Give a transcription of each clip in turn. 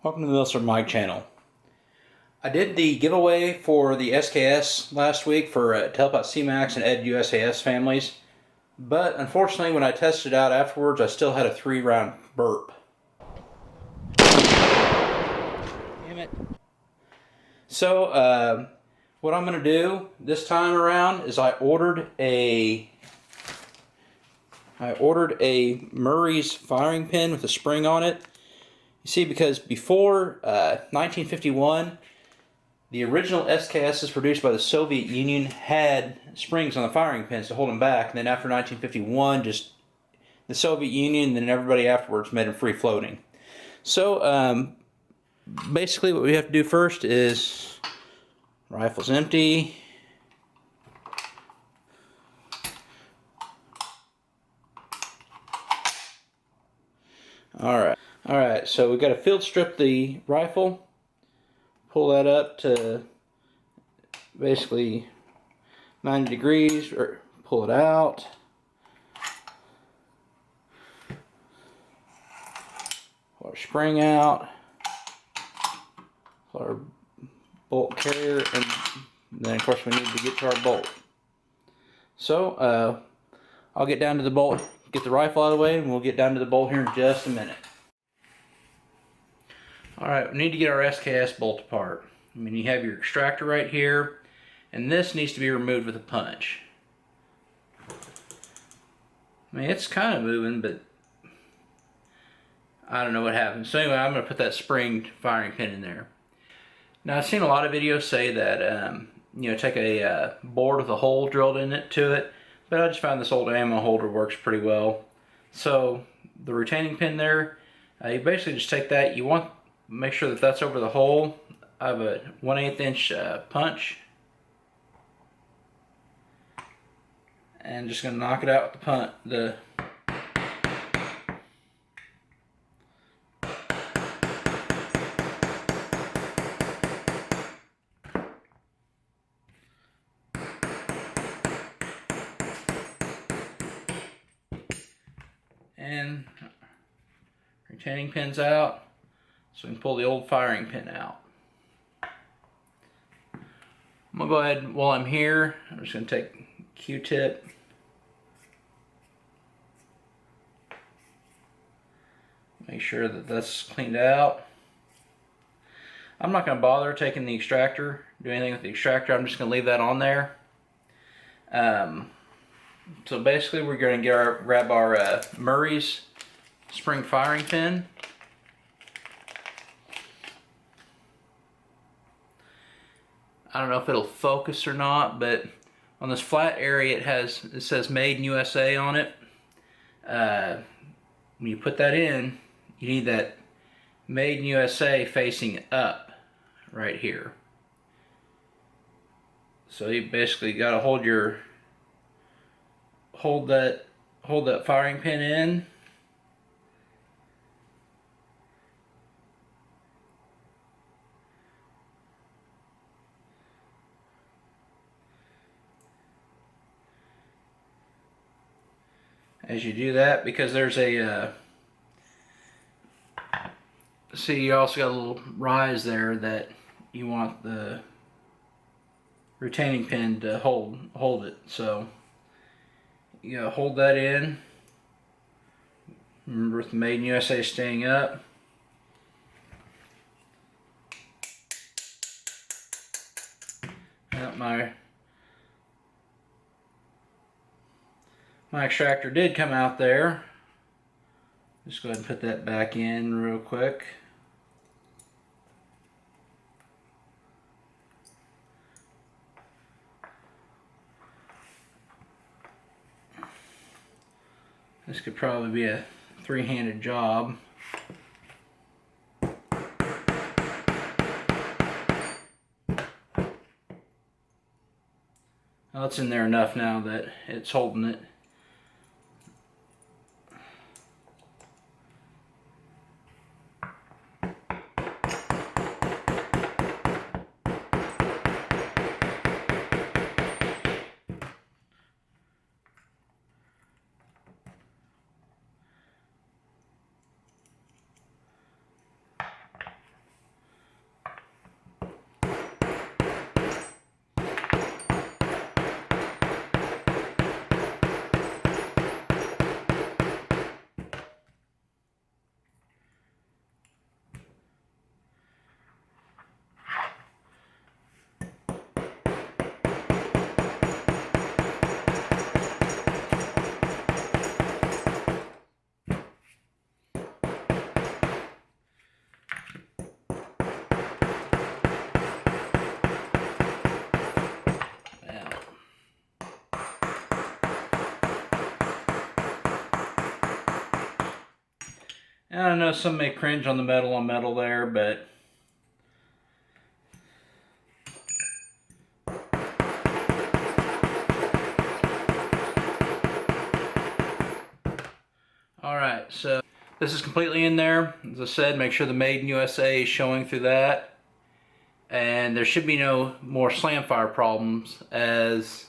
Welcome to the Milster Mike channel. I did the giveaway for the SKS last week for to help out CMAX and Ed USAS families, but unfortunately when I tested it out afterwards I still had a 3-round burp. Damn it. So what I'm going to do this time around is I ordered a Murray's firing pin with a spring on it. You see, because before 1951, the original SKSs produced by the Soviet Union had springs on the firing pins to hold them back. And then after 1951, just the Soviet Union and then everybody afterwards made them free floating. So basically what we have to do first is rifle's empty. Alright, so we've got to field strip the rifle, pull that up to basically 90 degrees, or pull it out. Pull our spring out, pull our bolt carrier, and then of course we need to get to our bolt. So I'll get down to the bolt, get the rifle out of the way, and we'll get down to the bolt here in just a minute. Alright, we need to get our SKS bolt apart. I mean, you have your extractor right here, and this needs to be removed with a punch. I mean, it's kind of moving, but I don't know what happened. So anyway, I'm going to put that spring firing pin in there. Now, I've seen a lot of videos say that, you know, take a board with a hole drilled in it to it, but I just found this old ammo holder works pretty well. So the retaining pin there, you basically just take that. You want make sure that that's over the hole. I have a 1/8 inch punch, and just gonna knock it out with the and retaining pins out. So we can pull the old firing pin out. I'm going to go ahead, while I'm here, I'm just going to take Q-tip, make sure that that's cleaned out. I'm not going to bother taking the extractor, do anything with the extractor. I'm just going to leave that on there. So basically we're going to grab our Murray's spring firing pin. I don't know if it'll focus or not, but on this flat area it says Made in USA on it. When you put that in, you need that Made in USA facing up right here. So you basically got to hold that firing pin in. As you do that, because there's a see, you also got a little rise there that you want the retaining pin to hold it. So you gotta hold that in. Remember, with the Made in USA staying up. My extractor did come out there. Just go ahead and put that back in real quick. This could probably be a three-handed job. Well, it's in there enough now that it's holding it. And I know some may cringe on the metal on metal there, but alright, so this is completely in there. As I said, make sure the Made in USA is showing through that. And there should be no more slam fire problems, as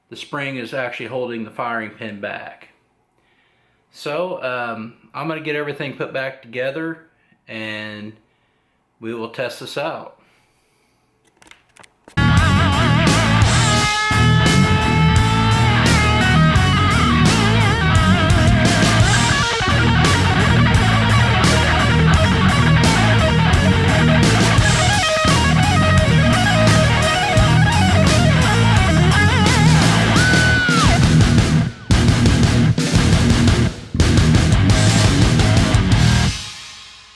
the spring is actually holding the firing pin back. So I'm going to get everything put back together and we will test this out.